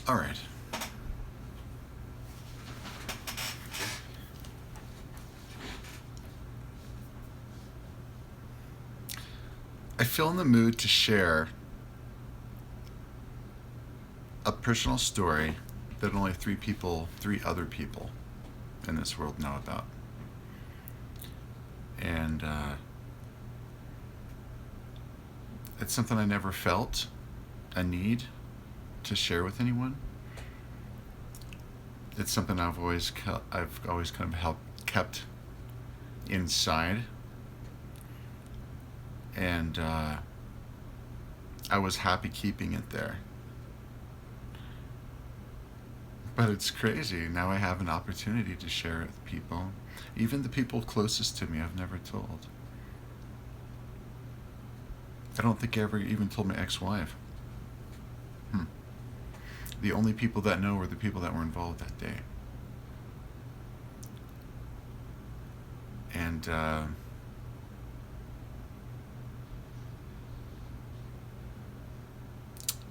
All right. I feel in the mood to share a personal story that only three other people in this world know about. And it's something I never felt a need to share with anyone. It's something I've always kind of kept inside, and I was happy keeping it there. But it's crazy. Now I have an opportunity to share it with people. Even the people closest to me, I've never told. I don't think I ever even told my ex-wife. The only people that know were the people that were involved that day. And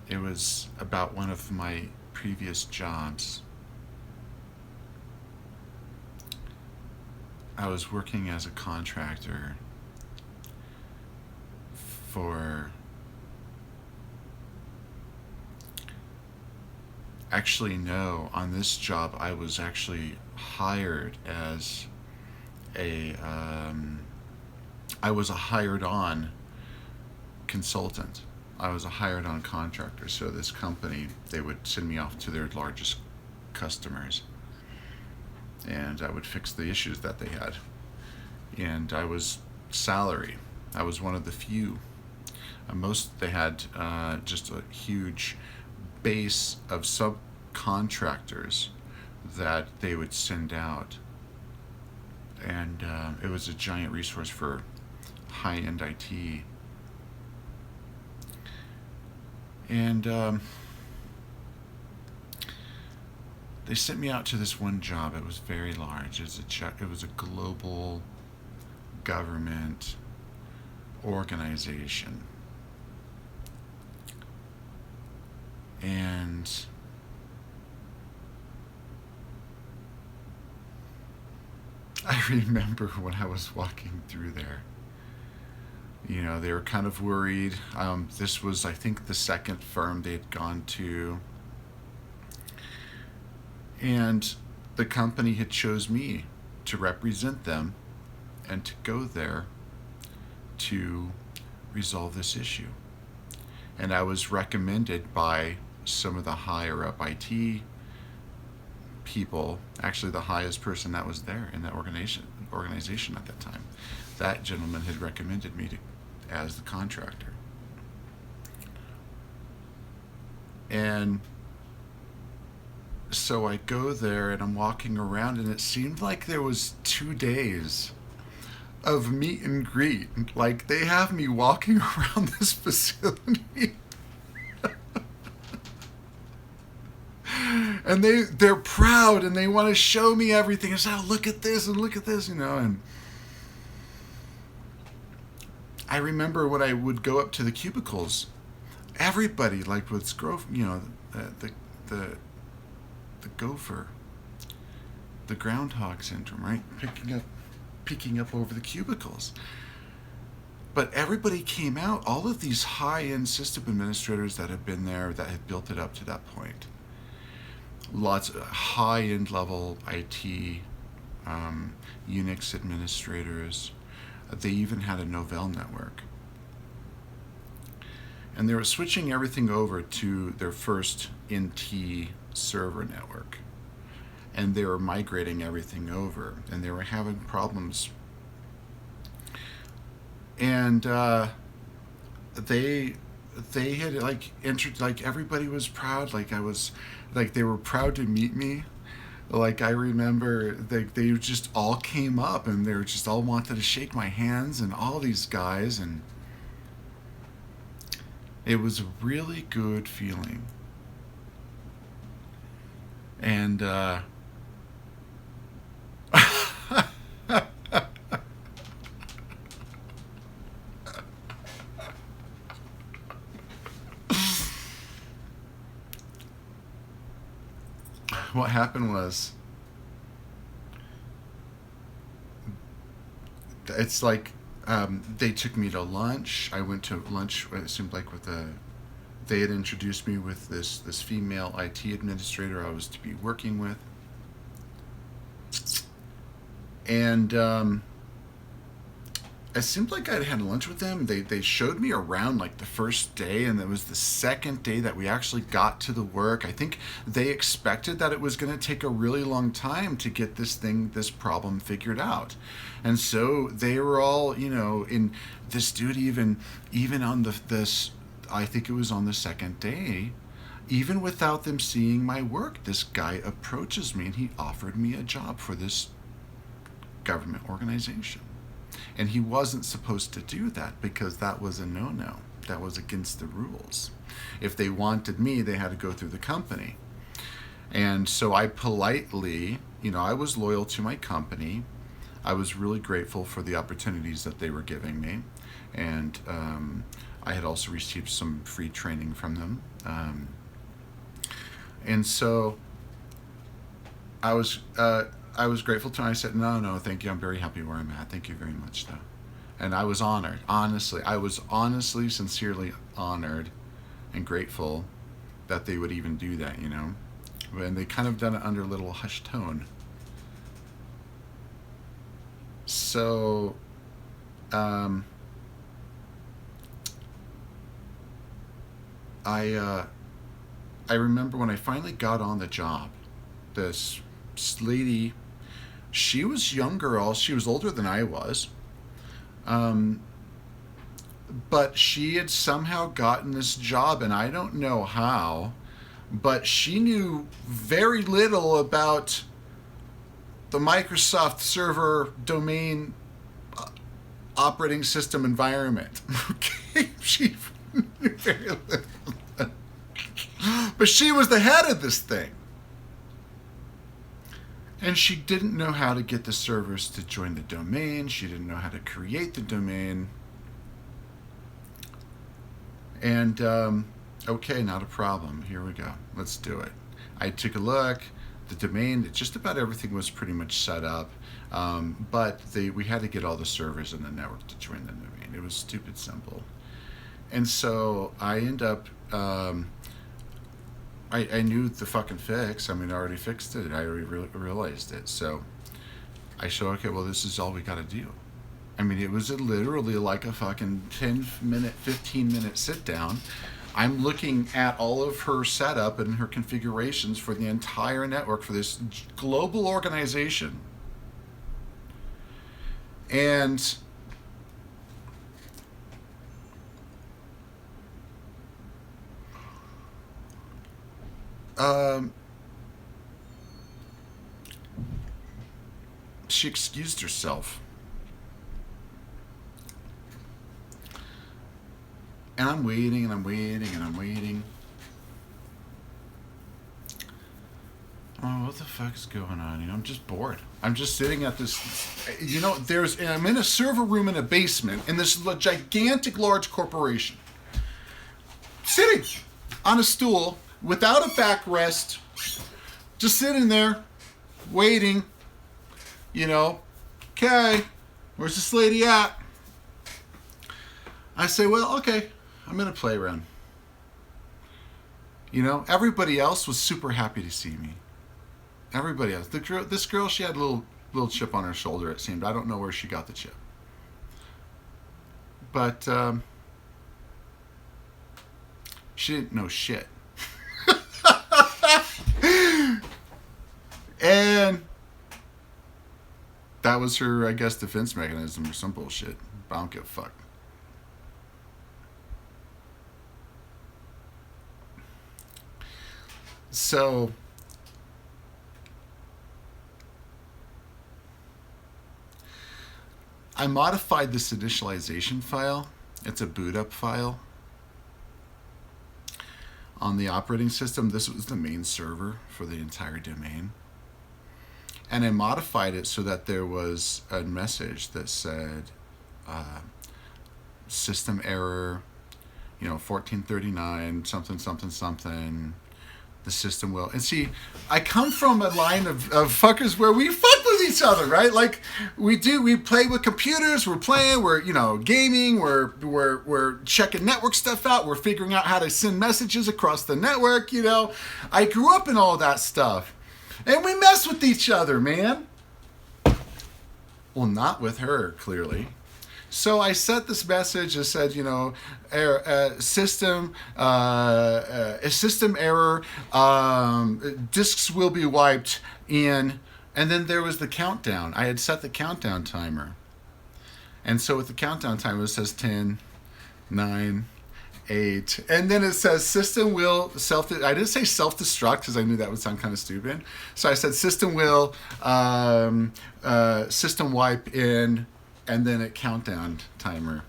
it was about one of my previous jobs. I was working as a contractor for actually no, on this job I was actually hired as I was a hired on consultant. I was a hired on contractor. So this company, they would send me off to their largest customers, and I would fix the issues that they had. And I was salary. I was one of the few. Most they had just a huge base of subcontractors that they would send out, and it was a giant resource for high-end IT. And they sent me out to this one job. It was very large. It was a global government organization. And I remember when I was walking through there, they were kind of worried. This was, I think, the second firm they'd gone to. And the company had chose me to represent them and to go there to resolve this issue. And I was recommended by some of the higher up IT people, actually the highest person that was there in that organization at that time. That gentleman had recommended me as the contractor. And so I go there and I'm walking around, and it seemed like there was 2 days of meet and greet. Like, they have me walking around this facility. And they're proud, and they want to show me everything and say, oh, look at this and look at this, and I remember when I would go up to the cubicles, everybody like would the gopher, the groundhog syndrome, right? Peeking up over the cubicles. But everybody came out, all of these high-end system administrators that had been there, that had built it up to that point. Lots of high-end level IT, Unix administrators. They even had a Novell network. And they were switching everything over to their first NT server network. And they were migrating everything over. And they were having problems. And they had entered, everybody was proud. They were proud to meet me. I remember they just all came up, and they were just all wanted to shake my hands, and all these guys, and it was a really good feeling. And what happened was, it's like, they took me to lunch. I went to lunch. It seemed like with a, they had introduced me with this female IT administrator I was to be working with, and it seemed like I'd had lunch with them. They showed me around like the first day, and it was the second day that we actually got to the work. I think they expected that it was going to take a really long time to get this problem figured out. And so they were all, in this dude, even on this, I think it was on the second day, even without them seeing my work, this guy approaches me and he offered me a job for this government organization. And he wasn't supposed to do that because that was a no-no. That was against the rules. If they wanted me, they had to go through the company. And so I politely, I was loyal to my company. I was really grateful for the opportunities that they were giving me. And I had also received some free training from them. And so I was grateful to him. I said, no, thank you. I'm very happy where I'm at. Thank you very much, though. And I was honored. Honestly, I was sincerely honored and grateful that they would even do that, And they kind of done it under a little hushed tone. So, I remember when I finally got on the job, this lady, she was younger, she was older than I was, but she had somehow gotten this job, and I don't know how, but she knew very little about the Microsoft server domain operating system environment. Okay, she knew very little. But she was the head of this thing. And she didn't know how to get the servers to join the domain. She didn't know how to create the domain. And, okay, not a problem. Here we go. Let's do it. I took a look. The domain, just about everything was pretty much set up. But we had to get all the servers in the network to join the domain. It was stupid simple. And so I end up... I knew the fucking fix. I already fixed it. I already realized it. So I said, okay, well, this is all we got to do. It was literally like a fucking 10-minute, 15-minute sit down. I'm looking at all of her setup and her configurations for the entire network for this global organization. And she excused herself. And I'm waiting and I'm waiting and I'm waiting. Oh, what the fuck is going on? I'm just bored. I'm just sitting at this, I'm in a server room in a basement in this gigantic large corporation. Sitting on a stool without a backrest, just sitting there, waiting, okay, where's this lady at? I say, well, okay, I'm going to play around. Everybody else was super happy to see me. Everybody else. This girl, she had a little chip on her shoulder, it seemed. I don't know where she got the chip. But she didn't know shit. And that was her, I guess, defense mechanism or some bullshit. I don't give a fuck. So I modified this initialization file. It's a boot up file on the operating system. This was the main server for the entire domain. And I modified it so that there was a message that said system error, 1439, something, something, something. The system will. And see, I come from a line of fuckers where we fuck with each other, right? Like we do. We play with computers. We're playing. We're gaming. We're checking network stuff out. We're figuring out how to send messages across the network. I grew up in all that stuff, and we mess with each other, man. Well, not with her, clearly. So I sent this message that said, system error, disks will be wiped in, and then there was the countdown. I had set the countdown timer. And so with the countdown timer, it says 10, 9, 8, and then it says system will I didn't say self-destruct because I knew that would sound kind of stupid. So I said system will system wipe in, and then a countdown timer.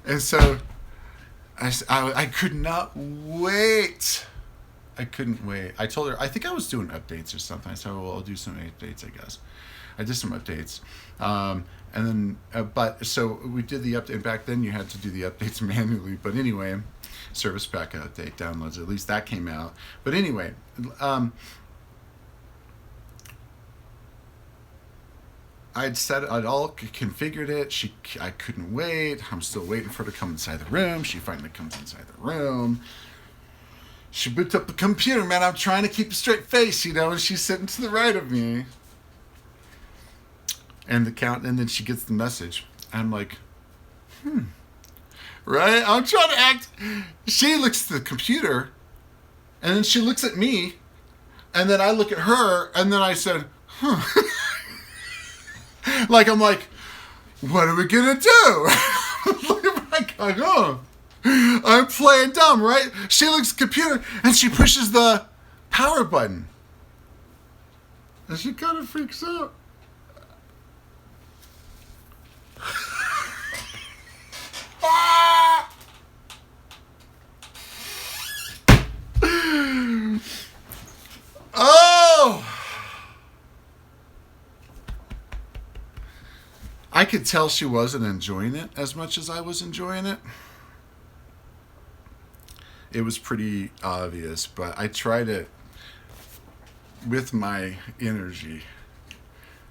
And so I could not wait. I couldn't wait. I told her, I think I was doing updates or something. I said, well, I'll do some updates, I guess. I did some updates. And then, so we did the update. Back then you had to do the updates manually. But anyway, service pack update downloads, at least that came out. But anyway, I'd all configured it. I couldn't wait. I'm still waiting for her to come inside the room. She finally comes inside the room. She boots up the computer, man. I'm trying to keep a straight face, and she's sitting to the right of me. And then she gets the message. I'm like, right? I'm trying to act. She looks at the computer, and then she looks at me, and then I look at her, and then I said, like, I'm like, what are we gonna do? I'm playing dumb, right? She looks at the computer, and she pushes the power button. And she kind of freaks out. Oh! I could tell she wasn't enjoying it as much as I was enjoying it. It was pretty obvious, but I tried to, with my energy,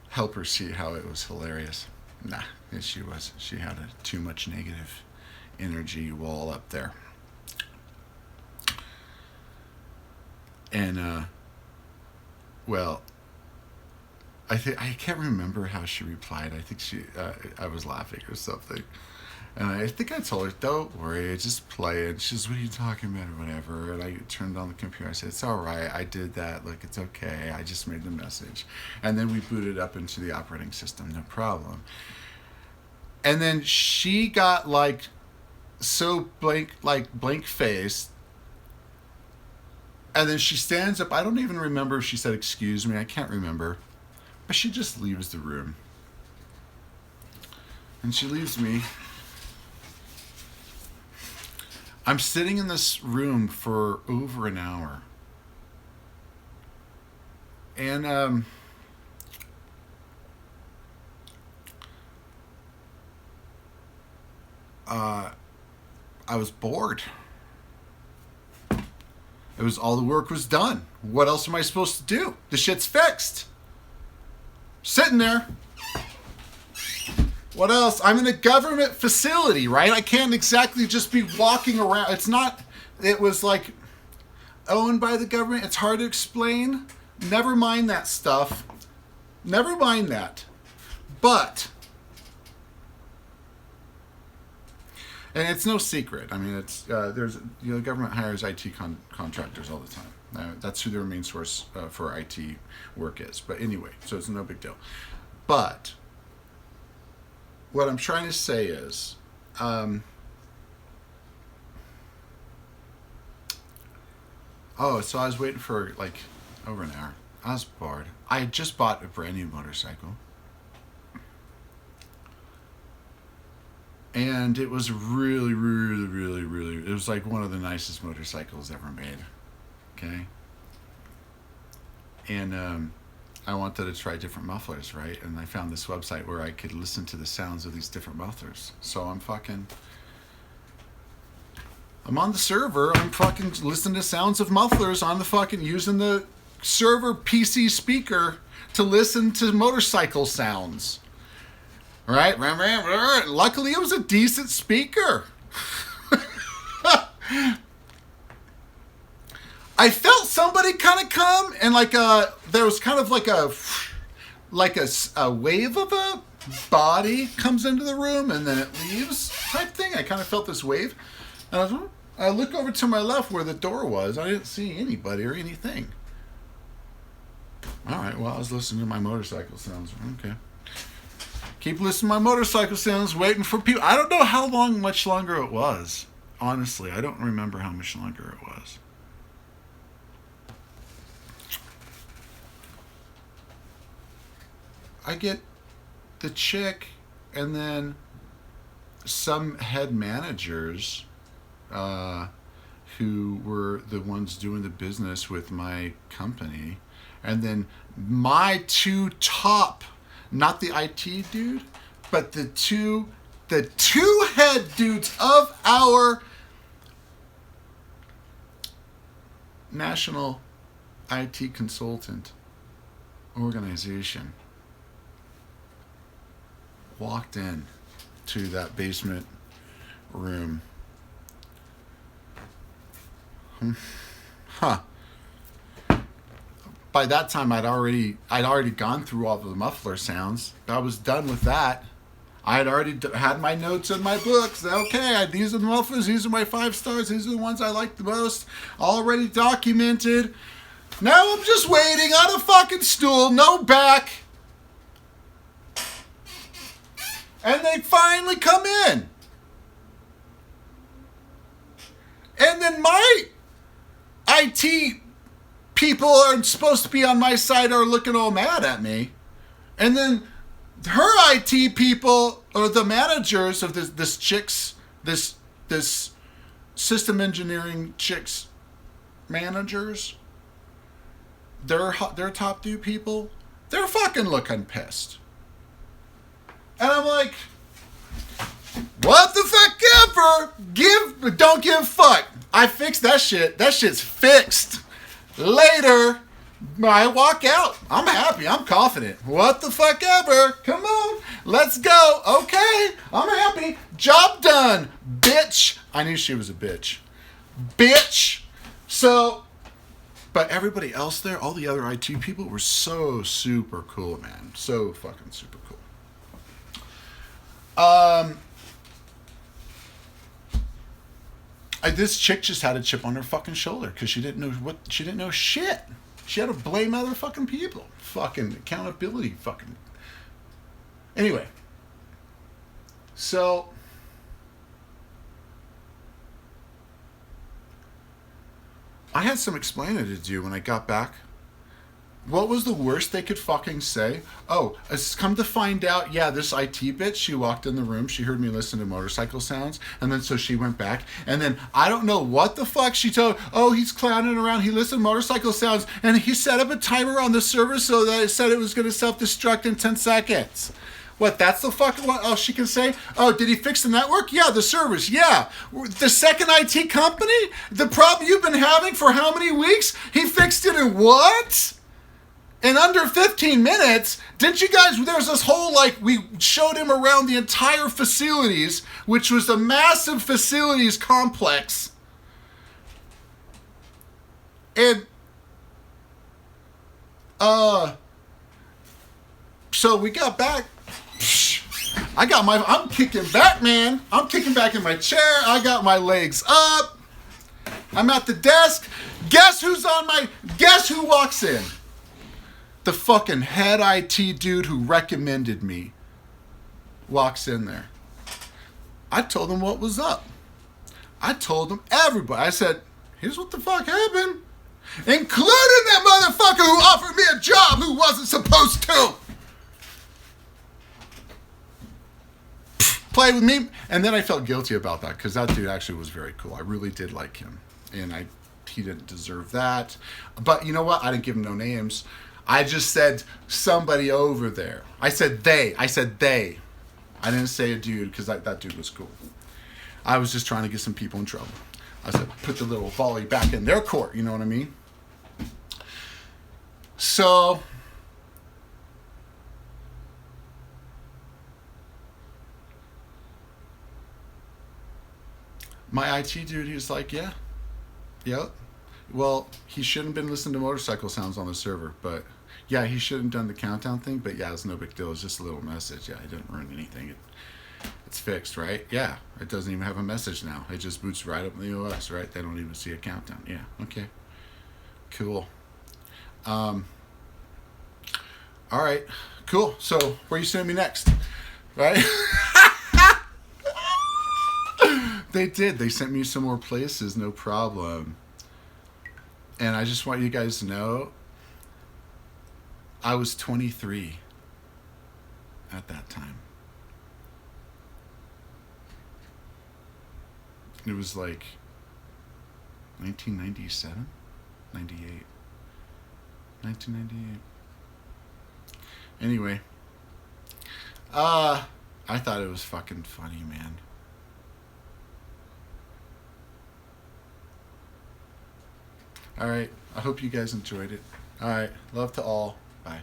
help her see how it was hilarious. Nah, she was. She had too much negative energy wall up there. And, well, I can't remember how she replied. I think I was laughing or something. And I think I told her, don't worry, just play it. She says, what are you talking about or whatever? And I turned on the computer. I said, it's all right. I did that. Look, it's okay. I just made the message. And then we booted up into the operating system. No problem. And then she got so blank faced. And then she stands up. I don't even remember if she said, excuse me. I can't remember. But she just leaves the room. And she leaves me. I'm sitting in this room for over an hour. And I was bored. It was all the work was done. What else am I supposed to do? The shit's fixed. Sitting there. What else? I'm in a government facility, right? I can't exactly just be walking around. It was like owned by the government. It's hard to explain. Never mind that stuff. Never mind that. But, and it's no secret. I mean, it's there's the government hires IT contractors all the time. That's who their main source for IT work is. But anyway, so it's no big deal. But what I'm trying to say is, so I was waiting for over an hour. I was bored. I had just bought a brand new motorcycle. And it was really, really, really, really, it was like one of the nicest motorcycles ever made. Okay? And I wanted to try different mufflers, right? And I found this website where I could listen to the sounds of these different mufflers. So I'm on the server. I'm fucking listening to sounds of mufflers on the fucking, using the server PC speaker to listen to motorcycle sounds. Right? Luckily, it was a decent speaker. I felt somebody kind of come, and there was kind of like a wave of a body comes into the room and then it leaves type thing. I kind of felt this wave, and I look over to my left where the door was. I didn't see anybody or anything. All right, well, I was listening to my motorcycle sounds. Okay. Keep listening to my motorcycle sounds, waiting for people. I don't know much longer it was. Honestly, I don't remember how much longer it was. I get the chick and then some head managers who were the ones doing the business with my company, and then my two top, not the IT dude, but the two head dudes of our national IT consultant organization walked in to that basement room. Huh. By that time, I'd already gone through all the muffler sounds. I was done with that. I had already had my notes in my books. Okay, these are the mufflers. These are my 5 stars. These are the ones I like the most. Already documented. Now I'm just waiting on a fucking stool, no back. And they finally come in. And then my IT people are supposed to be on my side are looking all mad at me. And then her IT people, or the managers of this system engineering chick's managers, their top 2 people, they're fucking looking pissed. And I'm like, what the fuck ever? Don't give a fuck. I fixed that shit. That shit's fixed. Later, I walk out. I'm happy. I'm confident. What the fuck ever? Come on. Let's go. Okay. I'm happy. Job done. Bitch. I knew she was a bitch. Bitch. So, but everybody else there, all the other IT people were so super cool, man. So fucking super cool. This chick just had a chip on her fucking shoulder because she didn't know shit. She had to blame other fucking people. Fucking accountability, fucking. Anyway. So. I had some explaining to do when I got back. What was the worst they could fucking say? Oh, it's come to find out, yeah, this IT bitch, she walked in the room, she heard me listen to motorcycle sounds, and then so she went back, and then I don't know what the fuck she told, oh, he's clowning around, he listened to motorcycle sounds, and he set up a timer on the server so that it said it was going to self-destruct in 10 seconds. What, that's the fucking what else she can say? Oh, did he fix the network? Yeah, the servers, yeah. The second IT company? The problem you've been having for how many weeks? He fixed it in what? In under 15 minutes, didn't you guys, there was this whole, we showed him around the entire facilities, which was a massive facilities complex. And, so we got back. I'm kicking back, man. I'm kicking back in my chair. I got my legs up. I'm at the desk. Guess who walks in? The fucking head IT dude who recommended me walks in there. I told him what was up. I told him everybody. I said, here's what the fuck happened. Including that motherfucker who offered me a job who wasn't supposed to. Play with me. And then I felt guilty about that because that dude actually was very cool. I really did like him. And he didn't deserve that. But you know what? I didn't give him no names. I just said somebody over there. I said they. I said they. I didn't say a dude because that dude was cool. I was just trying to get some people in trouble. I said, put the little volley back in their court. You know what I mean? So, my IT dude, he was like, yeah, yep. Well, he shouldn't have been listening to motorcycle sounds on the server, but yeah, he shouldn't have done the countdown thing, but yeah, it's no big deal. It's just a little message. Yeah, it didn't ruin anything. It's fixed, right? Yeah, it doesn't even have a message now. It just boots right up in the OS, right? They don't even see a countdown. Yeah, okay. Cool. All right, cool. So, where you sending me next? Right? They did. They sent me some more places, no problem. And I just want you guys to know, I was 23 at that time. It was like 1997, 98, 1998. Anyway, I thought it was fucking funny, man. All right, I hope you guys enjoyed it. All right, love to all. Bye.